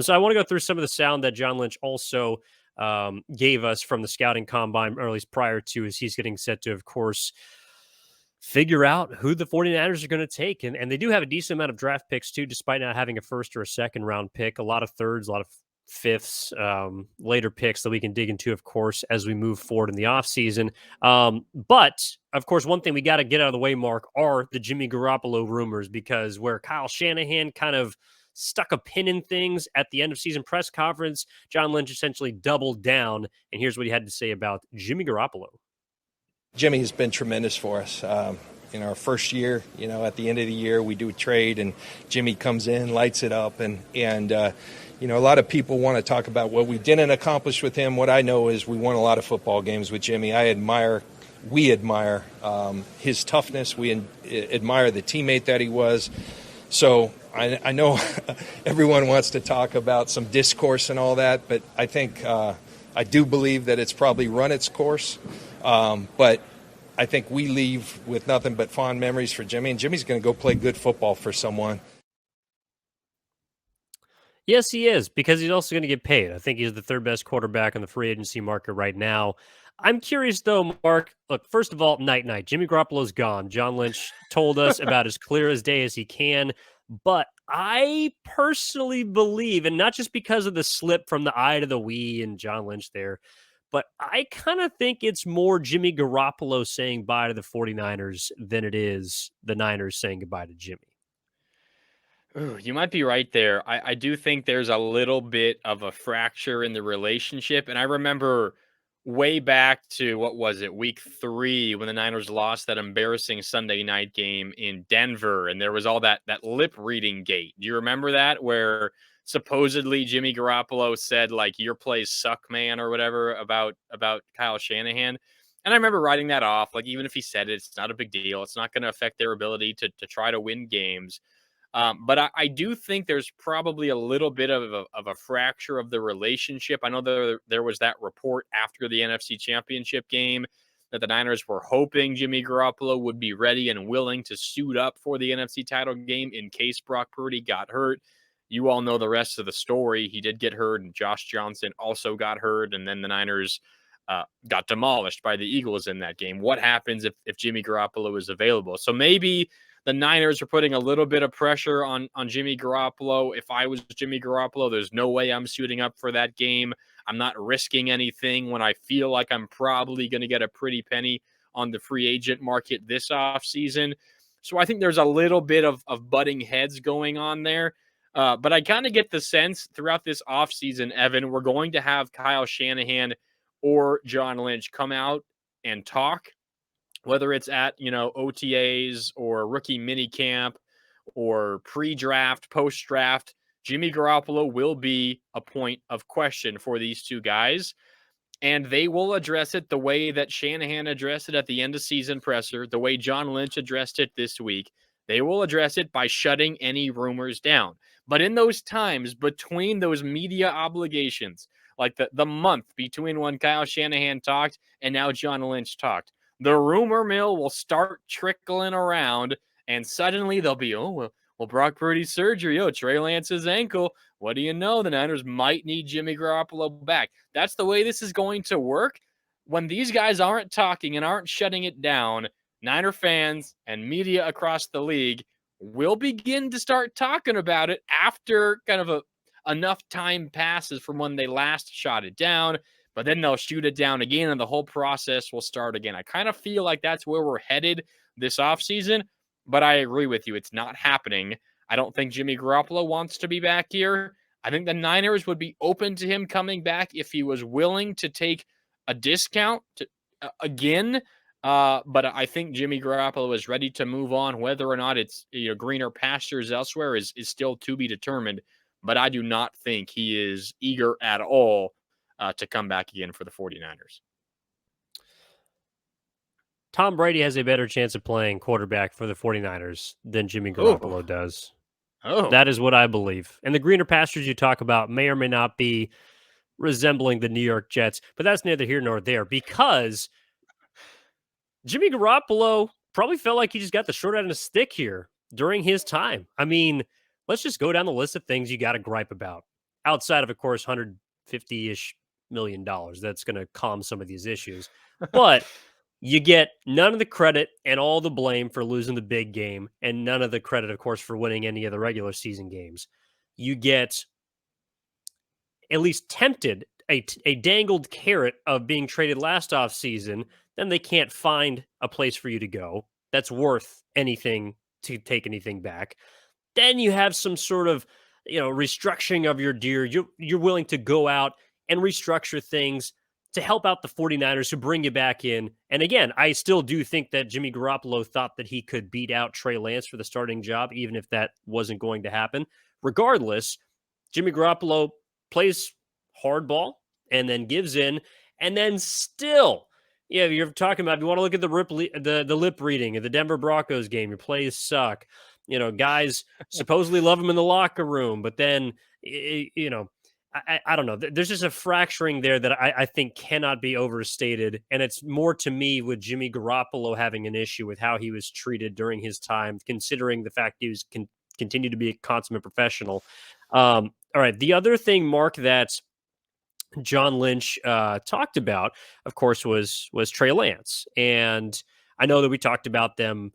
So I want to go through some of the sound that John Lynch also gave us from the scouting combine, or at least prior to, as he's getting set to, of course, figure out who the 49ers are going to take. And they do have a decent amount of draft picks, too, despite not having a first or a second round pick. A lot of thirds, a lot of fifths, later picks that we can dig into, of course, as we move forward in the offseason. But, of course, one thing we got to get out of the way, Mark, are the Jimmy Garoppolo rumors, because where Kyle Shanahan kind of stuck a pin in things at the end of season press conference, John Lynch essentially doubled down. And here's what he had to say about Jimmy Garoppolo. Jimmy has been tremendous for us. In our first year, at the end of the year, we do a trade, and Jimmy comes in, lights it up, and a lot of people want to talk about what we didn't accomplish with him. What I know is we won a lot of football games with Jimmy. We admire his toughness. We admire the teammate that he was. So I know everyone wants to talk about some discourse and all that, but I think I do believe that it's probably run its course. But I think we leave with nothing but fond memories for Jimmy, and Jimmy's going to go play good football for someone. Yes, he is, because he's also going to get paid. I think he's the third best quarterback on the free agency market right now. I'm curious, though, Mark. Look, first of all, night. Jimmy Garoppolo's gone. John Lynch told us about as clear as day as he can. But I personally believe, and not just because of the slip from the eye to the we and John Lynch there, but I kind of think it's more Jimmy Garoppolo saying bye to the 49ers than it is the Niners saying goodbye to Jimmy. Ooh, you might be right there. I do think there's a little bit of a fracture in the relationship. And I remember way back to, what was it, week 3, when the Niners lost that embarrassing Sunday night game in Denver. And there was all that lip reading gate. Do you remember that? Where supposedly Jimmy Garoppolo said, like, your plays suck, man, or whatever about Kyle Shanahan. And I remember writing that off. Like, even if he said it, it's not a big deal. It's not going to affect their ability to try to win games. But I do think there's probably a little bit of a fracture of the relationship. I know there was that report after the NFC Championship game that the Niners were hoping Jimmy Garoppolo would be ready and willing to suit up for the NFC title game in case Brock Purdy got hurt. You all know the rest of the story. He did get hurt, and Josh Johnson also got hurt, and then the Niners got demolished by the Eagles in that game. What happens if Jimmy Garoppolo is available? So maybe the Niners are putting a little bit of pressure on Jimmy Garoppolo. If I was Jimmy Garoppolo, there's no way I'm suiting up for that game. I'm not risking anything when I feel like I'm probably going to get a pretty penny on the free agent market this offseason. So I think there's a little bit of butting heads going on there. But I kind of get the sense throughout this offseason, Evan, we're going to have Kyle Shanahan or John Lynch come out and talk, whether it's at, OTAs or rookie minicamp or pre-draft, post-draft. Jimmy Garoppolo will be a point of question for these two guys, and they will address it the way that Shanahan addressed it at the end of season presser, the way John Lynch addressed it this week. They will address it by shutting any rumors down. But in those times between those media obligations, like the month between when Kyle Shanahan talked and now John Lynch talked, the rumor mill will start trickling around, and suddenly they'll be, Brock Purdy's surgery, Trey Lance's ankle. What do you know? The Niners might need Jimmy Garoppolo back. That's the way this is going to work. When these guys aren't talking and aren't shutting it down, Niner fans and media across the league will begin to start talking about it after kind of enough time passes from when they last shot it down. But then they'll shoot it down again, and the whole process will start again. I kind of feel like that's where we're headed this offseason, but I agree with you. It's not happening. I don't think Jimmy Garoppolo wants to be back here. I think the Niners would be open to him coming back if he was willing to take a discount again. But I think Jimmy Garoppolo is ready to move on. Whether or not it's greener pastures elsewhere is still to be determined. But I do not think he is eager at all to come back again for the 49ers. Tom Brady has a better chance of playing quarterback for the 49ers than Jimmy Garoppolo does. That is what I believe. And the greener pastures you talk about may or may not be resembling the New York Jets, but that's neither here nor there, because Jimmy Garoppolo probably felt like he just got the short end of the stick here during his time. I mean, let's just go down the list of things you got to gripe about. outside of course, $150-ish million. That's going to calm some of these issues. But you get none of the credit and all the blame for losing the big game, and none of the credit, of course, for winning any of the regular season games. You get at least tempted a dangled carrot of being traded last off season, then they can't find a place for you to go that's worth anything to take anything back. Then you have some sort of, restructuring of your deal. You're willing to go out and restructure things to help out the 49ers who bring you back in. And again, I still do think that Jimmy Garoppolo thought that he could beat out Trey Lance for the starting job, even if that wasn't going to happen. Regardless, Jimmy Garoppolo plays hardball and then gives in, and then still, you're talking about, if you want to look at the lip reading of the Denver Broncos game, your plays suck. Guys supposedly love him in the locker room, but then, I don't know. There's just a fracturing there that I think cannot be overstated. And it's more to me with Jimmy Garoppolo having an issue with how he was treated during his time, considering the fact he was continued to be a consummate professional. All right. The other thing, Mark, that John Lynch talked about, of course, was Trey Lance. And I know that we talked about them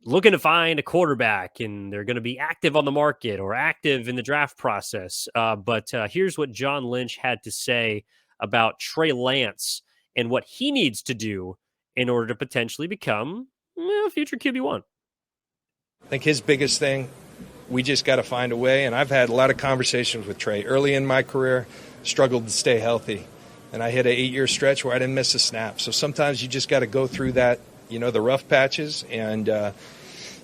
looking to find a quarterback, and they're going to be active on the market or active in the draft process. But here's what John Lynch had to say about Trey Lance and what he needs to do in order to potentially become a future QB1. I think his biggest thing, we just got to find a way. And I've had a lot of conversations with Trey. Early in my career, struggled to stay healthy. And I hit an 8-year stretch where I didn't miss a snap. So sometimes you just got to go through that, the rough patches, and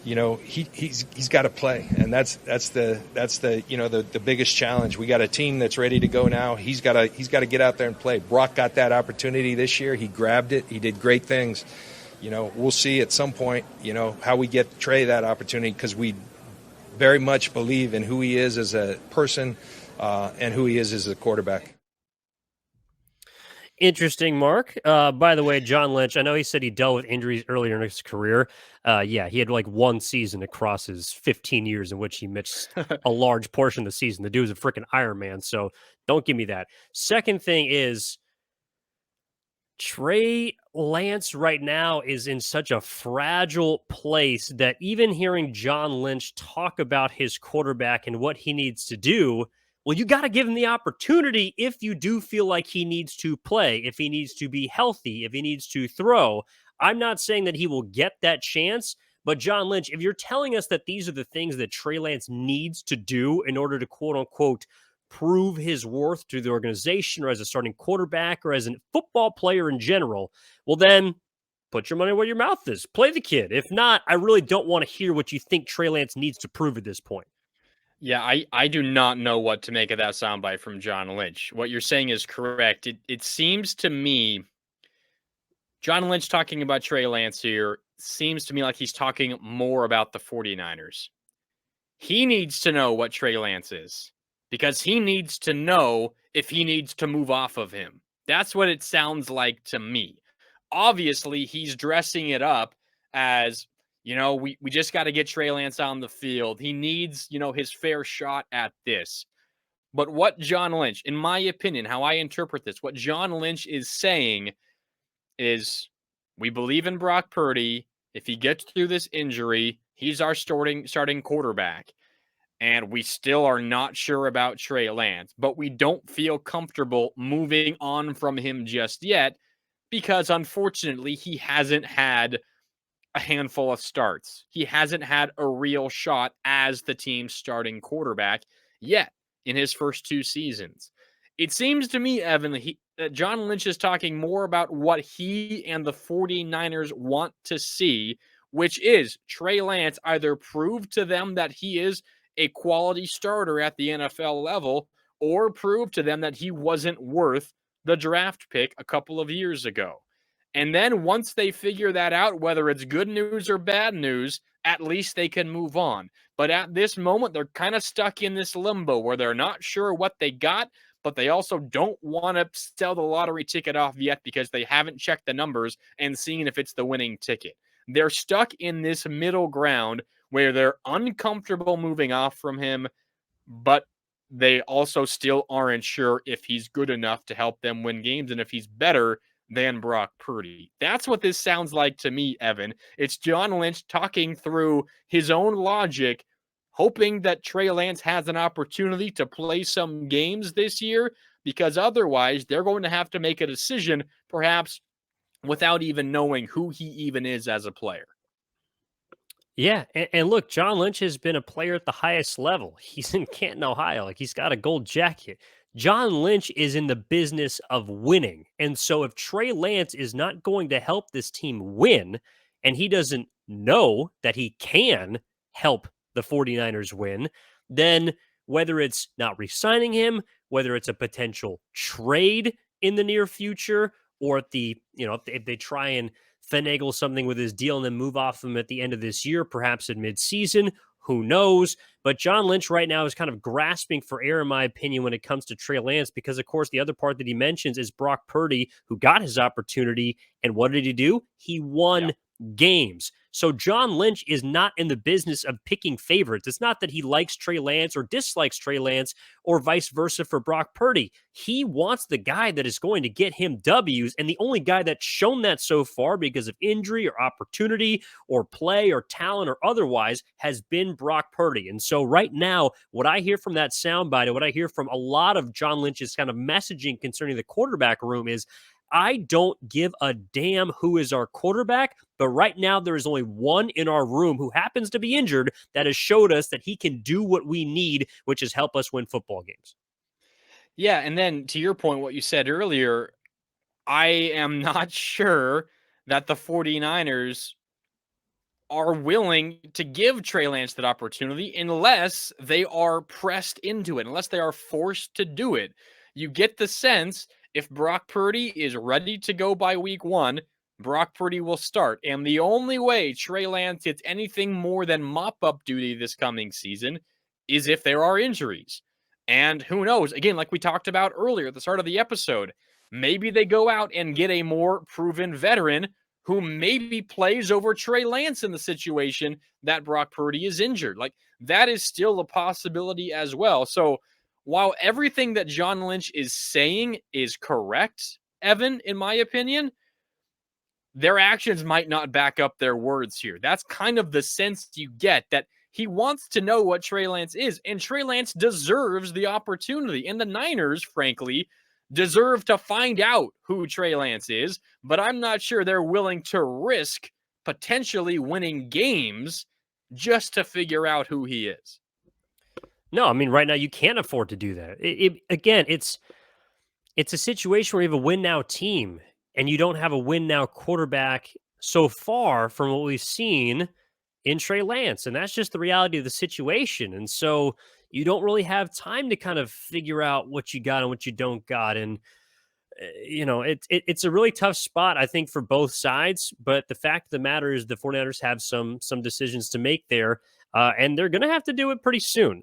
he's got to play, and that's the biggest challenge. We got a team that's ready to go now. He's got to get out there and play. Brock got that opportunity this year. He grabbed it. He did great things. We'll see at some point, how we get Trey that opportunity, because we very much believe in who he is as a person and who he is as a quarterback. Interesting, Mark. By the way, John Lynch, I know he said he dealt with injuries earlier in his career. Yeah, he had like one season across his 15 years in which he missed a large portion of the season. The dude's a freaking Iron Man, so don't give me that. Second thing is, Trey Lance right now is in such a fragile place that even hearing John Lynch talk about his quarterback and what he needs to do, well, you got to give him the opportunity if you do feel like he needs to play, if he needs to be healthy, if he needs to throw. I'm not saying that he will get that chance, but John Lynch, if you're telling us that these are the things that Trey Lance needs to do in order to quote unquote prove his worth to the organization or as a starting quarterback or as a football player in general, well then put your money where your mouth is. Play the kid. If not, I really don't want to hear what you think Trey Lance needs to prove at this point. Yeah, I do not know what to make of that soundbite from John Lynch. What you're saying is correct. It seems to me, John Lynch talking about Trey Lance here seems to me like he's talking more about the 49ers. He needs to know what Trey Lance is, because he needs to know if he needs to move off of him. That's what it sounds like to me. Obviously, he's dressing it up as, we just got to get Trey Lance on the field. He needs, his fair shot at this. But what John Lynch, in my opinion, how I interpret this, what John Lynch is saying is, we believe in Brock Purdy. If he gets through this injury, he's our starting quarterback. And we still are not sure about Trey Lance, but we don't feel comfortable moving on from him just yet, because unfortunately he hasn't had a handful of starts. He hasn't had a real shot as the team's starting quarterback yet in his first 2 seasons. It seems to me, Evan, that John Lynch is talking more about what he and the 49ers want to see, which is Trey Lance either prove to them that he is a quality starter at the NFL level, or prove to them that he wasn't worth the draft pick a couple of years ago. And then once they figure that out, whether it's good news or bad news, at least they can move on. But at this moment, they're kind of stuck in this limbo where they're not sure what they got, but they also don't want to sell the lottery ticket off yet because they haven't checked the numbers and seen if it's the winning ticket. They're stuck in this middle ground where they're uncomfortable moving off from him, but they also still aren't sure if he's good enough to help them win games and if he's better than Brock Purdy. That's what this sounds like to me, Evan. It's John Lynch talking through his own logic, hoping that Trey Lance has an opportunity to play some games this year, because otherwise they're going to have to make a decision, perhaps without even knowing who he even is as a player. Yeah, and look, John Lynch has been a player at the highest level. He's in Canton, Ohio. Like, he's got a gold jacket. John Lynch is in the business of winning. And so if Trey Lance is not going to help this team win, and he doesn't know that he can help the 49ers win, then whether it's not re-signing him, whether it's a potential trade in the near future, or if if they try and finagle something with his deal and then move off him at the end of this year, perhaps at midseason. Who knows? But John Lynch right now is kind of grasping for air, in my opinion, when it comes to Trey Lance, because, of course, the other part that he mentions is Brock Purdy, who got his opportunity. And what did he do? He won games. So John Lynch is not in the business of picking favorites. It's not that he likes Trey Lance or dislikes Trey Lance or vice versa for Brock Purdy. He wants the guy that is going to get him W's, and the only guy that's shown that so far because of injury or opportunity or play or talent or otherwise has been Brock Purdy. And so right now, what I hear from that soundbite and what I hear from a lot of John Lynch's kind of messaging concerning the quarterback room is, I don't give a damn who is our quarterback, but right now there is only one in our room who happens to be injured that has showed us that he can do what we need, which is help us win football games. Yeah, and then to your point, what you said earlier, I am not sure that the 49ers are willing to give Trey Lance that opportunity unless they are pressed into it, unless they are forced to do it. You get the sense if Brock Purdy is ready to go by week 1, Brock Purdy will start. And the only way Trey Lance gets anything more than mop-up duty this coming season is if there are injuries. And who knows? Again, like we talked about earlier at the start of the episode, maybe they go out and get a more proven veteran who maybe plays over Trey Lance in the situation that Brock Purdy is injured. Like, that is still a possibility as well. So while everything that John Lynch is saying is correct, Evan, in my opinion, their actions might not back up their words here. That's kind of the sense you get, that he wants to know what Trey Lance is, and Trey Lance deserves the opportunity. And the Niners, frankly, deserve to find out who Trey Lance is, but I'm not sure they're willing to risk potentially winning games just to figure out who he is. No, I mean, right now you can't afford to do that. Again, it's a situation where you have a win now team and you don't have a win now quarterback so far from what we've seen in Trey Lance. And that's just the reality of the situation. And so you don't really have time to kind of figure out what you got and what you don't got. And it's a really tough spot, I think, for both sides. But the fact of the matter is the 49ers have some decisions to make there, and they're going to have to do it pretty soon.